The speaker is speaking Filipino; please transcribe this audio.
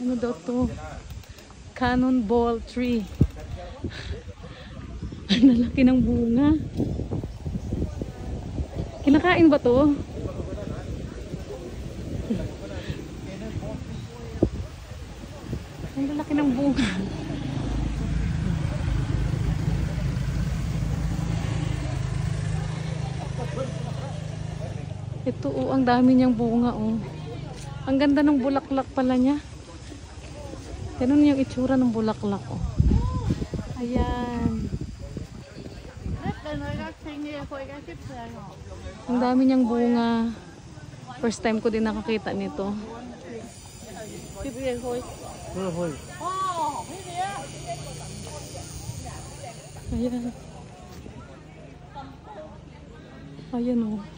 Ano daw to? Cannonball tree. Ang lalaki ng bunga. Kinakain ba to? Ang lalaki ng bunga. Ito oh, ang dami niyang bunga oh. Ang ganda ng bulaklak pala niya. Ganun yung itsura ng bulaklak oh. Ayan. Ang dami niyang bunga. First time ko din nakakita nito. Ayan. Ayan oh.